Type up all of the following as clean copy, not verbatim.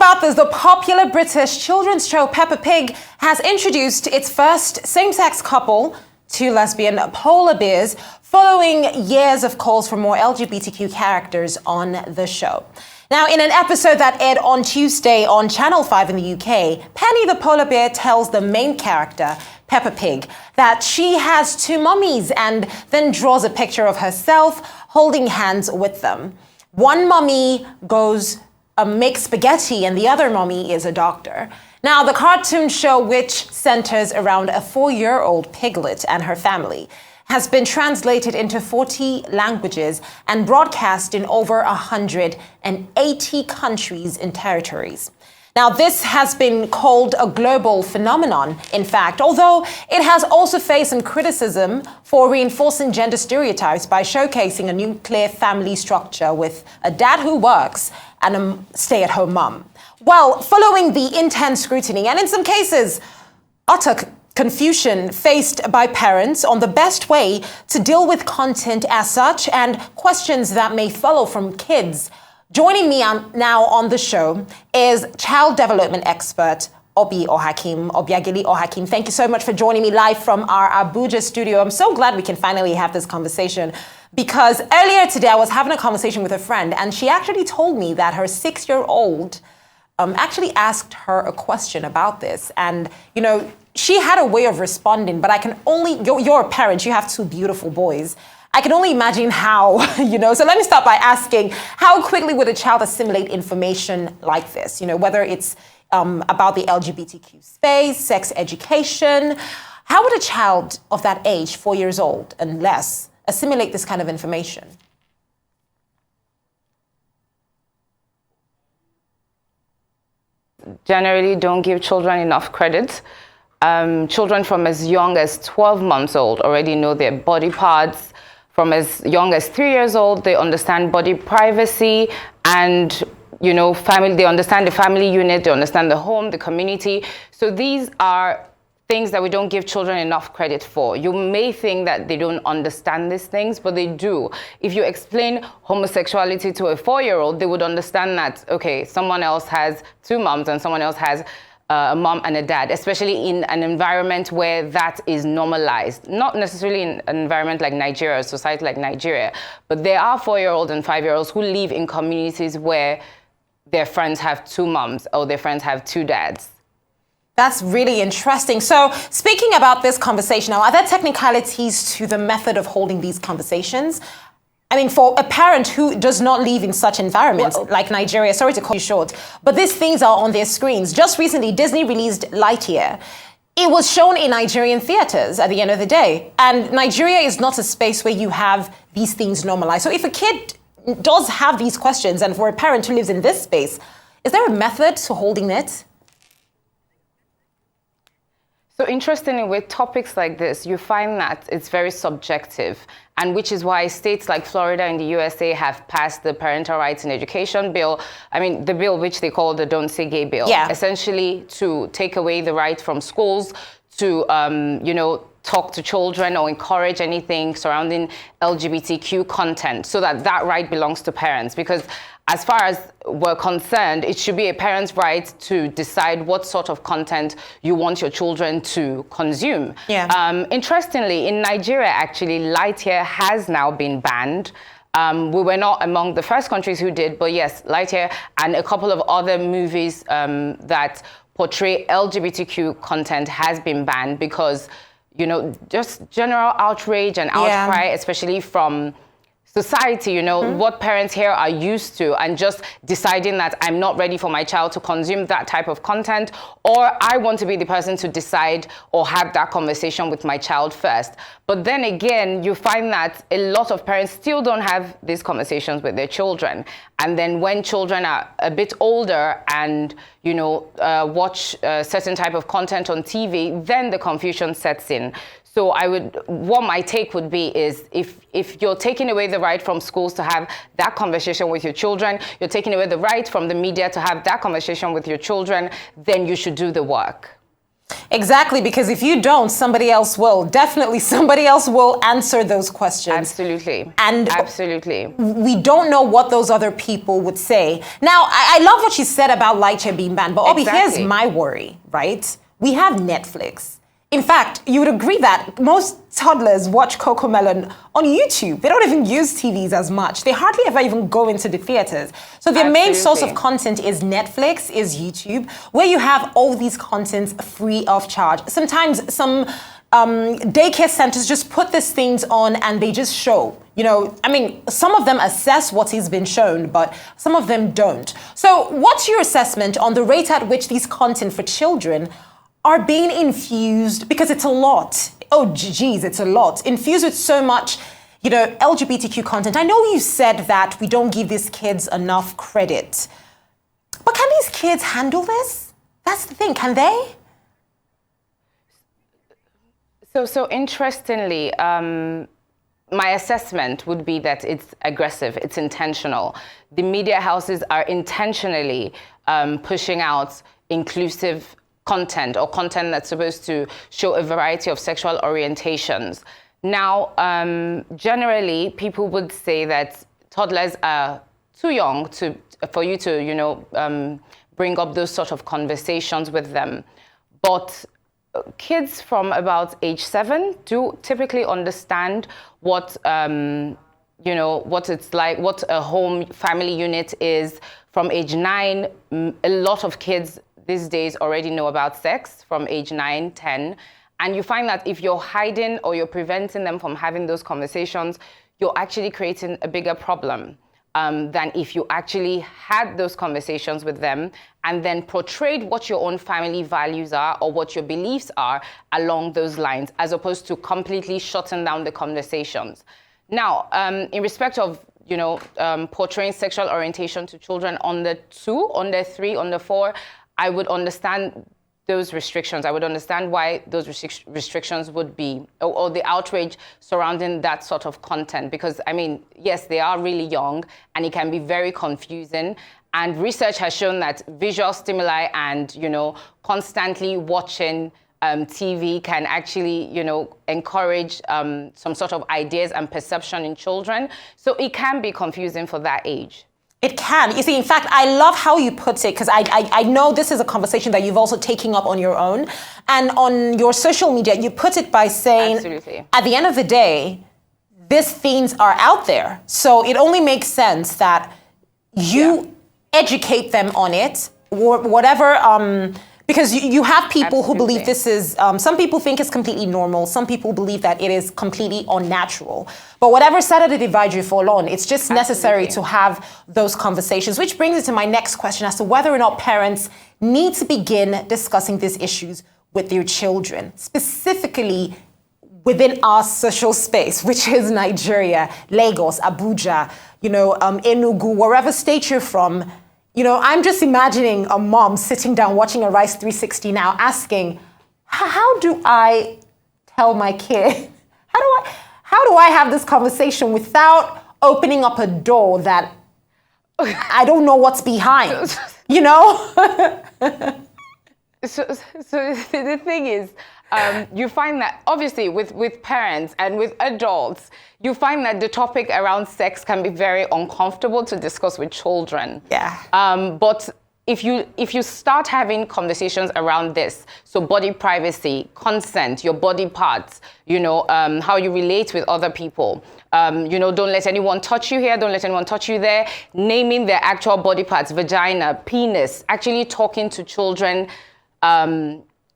about this, the popular British children's show Peppa Pig has introduced its first same-sex couple, two lesbian polar bears, following years of calls for more LGBTQ characters on the show. Now, in an episode that aired on Tuesday on Channel 5 in the UK, Penny the polar bear tells the main character, Peppa Pig, that she has two mummies and then draws a picture of herself holding hands with them. One mummy goes make spaghetti and the other mummy is a doctor. Now, the cartoon show, which centers around a 4-year-old piglet and her family, has been translated into 40 languages and broadcast in over 180 countries and territories. Now, this has been called a global phenomenon, in fact, although it has also faced some criticism for reinforcing gender stereotypes by showcasing a nuclear family structure with a dad who works and a stay-at-home mum. Well, following the intense scrutiny and in some cases, utter confusion faced by parents on the best way to deal with content as such and questions that may follow from kids, joining me now on the show is child development expert OBIAGELI. Thank you so much for joining me live from our Abuja studio. I'm so glad we can finally have this conversation because earlier today I was having a conversation with a friend and she actually told me that her 6-year-old actually asked her a question about this. And, you know, she had a way of responding, but I can only, you're a parent, you have two beautiful boys. I can only imagine how, so let me start by asking, how quickly would a child assimilate information like this? Whether it's about the LGBTQ space, sex education, how would a child of that age, 4 years old and less, assimilate this kind of information? Generally don't give children enough credit. Children from as young as 12 months old already know their body parts. From as young as 3 years old, they understand body privacy and, family. They understand the family unit, they understand the home, the community. So these are things that we don't give children enough credit for. You may think that they don't understand these things, but they do. If you explain homosexuality to a 4-year-old, they would understand that, okay, someone else has two moms and someone else has a mom and a dad, especially in an environment where that is normalized. Not necessarily in an environment like Nigeria, a society like Nigeria, but there are 4-year-olds and 5-year-olds who live in communities where their friends have two moms or their friends have two dads. That's really interesting. So speaking about this conversation now, are there technicalities to the method of holding these conversations? I mean, for a parent who does not live in such environments like Nigeria, sorry to cut you short, but these things are on their screens. Just recently, Disney released Lightyear. It was shown in Nigerian theaters at the end of the day. And Nigeria is not a space where you have these things normalized. So if a kid does have these questions, and for a parent who lives in this space, is there a method to holding it? So interestingly, with topics like this, you find that it's very subjective, and which is why states like Florida in the USA have passed the Parental Rights in Education bill. I mean, the bill which they call the Don't Say Gay bill, essentially to take away the right from schools to, talk to children or encourage anything surrounding LGBTQ content so that that right belongs to parents. Because as far as we're concerned, it should be a parent's right to decide what sort of content you want your children to consume. Interestingly, in Nigeria, actually, Lightyear has now been banned. We were not among the first countries who did, but yes, Lightyear and a couple of other movies that portray LGBTQ content has been banned because, just general outrage and outcry, especially from society, what parents here are used to, and just deciding that I'm not ready for my child to consume that type of content, or I want to be the person to decide or have that conversation with my child first. But then again, you find that a lot of parents still don't have these conversations with their children. And then when children are a bit older and, watch a certain type of content on TV, then the confusion sets in. So what my take would be is if you're taking away the right from schools to have that conversation with your children, you're taking away the right from the media to have that conversation with your children, then you should do the work. Exactly, because if you don't, somebody else will. Definitely somebody else will answer those questions. Absolutely. And absolutely. We don't know what those other people would say. Now, I love what you said about Laiche being banned, but Obi, here's my worry, right? We have Netflix. In fact, you would agree that most toddlers watch Cocomelon on YouTube. They don't even use TVs as much. They hardly ever even go into the theaters. So their main source of content is Netflix, is YouTube, where you have all these contents free of charge. Sometimes some daycare centers just put these things on and they just show. You know, I mean, some of them assess what is being shown, but some of them don't. So what's your assessment on the rate at which these content for children are being infused, because it's a lot. Oh, geez, it's a lot. Infused with so much, you know, LGBTQ content. I know you said that we don't give these kids enough credit, but can these kids handle this? That's the thing, can they? So interestingly, my assessment would be that it's aggressive, it's intentional. The media houses are intentionally pushing out inclusive content, or content that's supposed to show a variety of sexual orientations. Now, generally, people would say that toddlers are too young for you to, you know, bring up those sort of conversations with them. But kids from about age 7 do typically understand what, you know, what it's like, what a home family unit is. From age 9, a lot of kids these days already know about sex from age 9, 10. And you find that if you're hiding or you're preventing them from having those conversations, you're actually creating a bigger problem than if you actually had those conversations with them and then portrayed what your own family values are or what your beliefs are along those lines, as opposed to completely shutting down the conversations. Now, in respect of, you know, portraying sexual orientation to children under 2, under 3, under 4, I would understand those restrictions. I would understand why those restrictions would be, or the outrage surrounding that sort of content. Because, I mean, yes, they are really young and it can be very confusing. And research has shown that visual stimuli and, you know, constantly watching TV can actually, you know, encourage some sort of ideas and perception in children. So it can be confusing for that age. It can. You see, in fact, I love how you put it, because I know this is a conversation that you've also taken up on your own. And on your social media, you put it by saying, absolutely, at the end of the day, these things are out there. So it only makes sense that you educate them on it, or whatever, because you have people who believe this is, some people think it's completely normal. Some people believe that it is completely unnatural. But whatever side of the divide you fall on, it's just necessary to have those conversations, which brings me to my next question as to whether or not parents need to begin discussing these issues with their children, specifically within our social space, which is Nigeria, Lagos, Abuja, you know, Enugu, wherever state you're from. You know, I'm just imagining a mom sitting down watching a Rice 360 now asking, how do I tell my kid, how do I have this conversation without opening up a door that I don't know what's behind, you know? So the thing is, you find that obviously with parents and with adults, you find that the topic around sex can be very uncomfortable to discuss with children. Yeah. But if you start having conversations around this, so body privacy, consent, your body parts, you know, how you relate with other people, you know, don't let anyone touch you here, don't let anyone touch you there, naming their actual body parts, vagina, penis, actually talking to children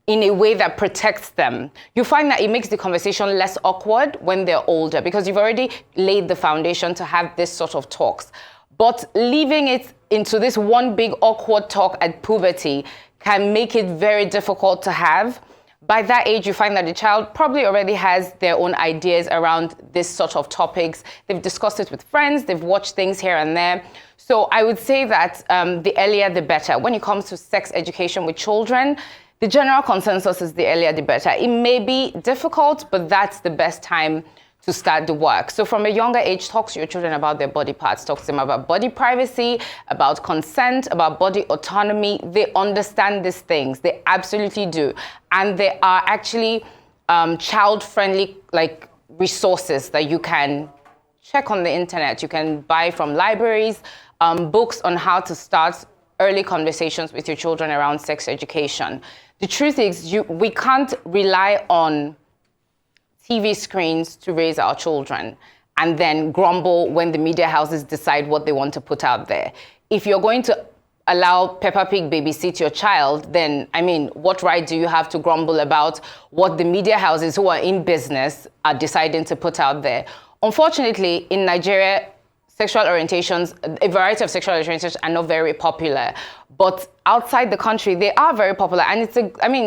in a way that protects them. You find that it makes the conversation less awkward when they're older, because you've already laid the foundation to have this sort of talks. But leaving it into this one big awkward talk at puberty can make it very difficult to have. By that age, you find that the child probably already has their own ideas around this sort of topics. They've discussed it with friends, they've watched things here and there. So I would say that the earlier the better. When it comes to sex education with children, the general consensus is the earlier the better. It may be difficult, but that's the best time to start the work. So from a younger age, talk to your children about their body parts, talk to them about body privacy, about consent, about body autonomy. They understand these things. They absolutely do. And there are actually child-friendly resources that you can check on the internet. You can buy from libraries, books on how to start early conversations with your children around sex education. The truth is, we can't rely on TV screens to raise our children and then grumble when the media houses decide what they want to put out there. If you're going to allow Peppa Pig babysit your child, then, I mean, what right do you have to grumble about what the media houses who are in business are deciding to put out there? Unfortunately, in Nigeria, sexual orientations, a variety of sexual orientations are not very popular. But outside the country, they are very popular. And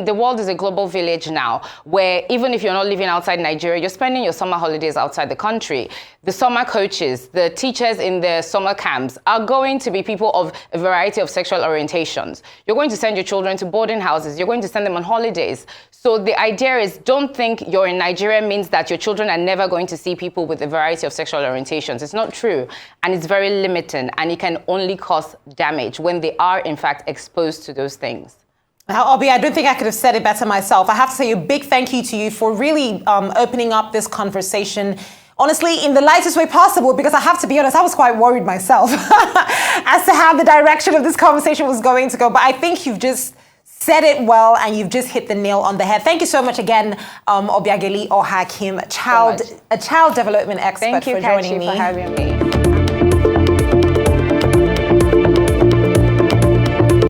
the world is a global village now, where even if you're not living outside Nigeria, you're spending your summer holidays outside the country. The summer coaches, the teachers in the summer camps are going to be people of a variety of sexual orientations. You're going to send your children to boarding houses. You're going to send them on holidays. So the idea is, don't think you're in Nigeria means that your children are never going to see people with a variety of sexual orientations. It's not true. And it's very limiting. And it can only cause damage when they are, in fact, exposed to those things. Now, Obi, I don't think I could have said it better myself. I have to say a big thank you to you for really opening up this conversation, honestly, in the lightest way possible, because I have to be honest, I was quite worried myself as to how the direction of this conversation was going to go. But I think you've just said it well, and you've just hit the nail on the head. Thank you so much again, OBIAGELI Hakim, a child development expert, for joining me. Thank you, Kachi, for having me.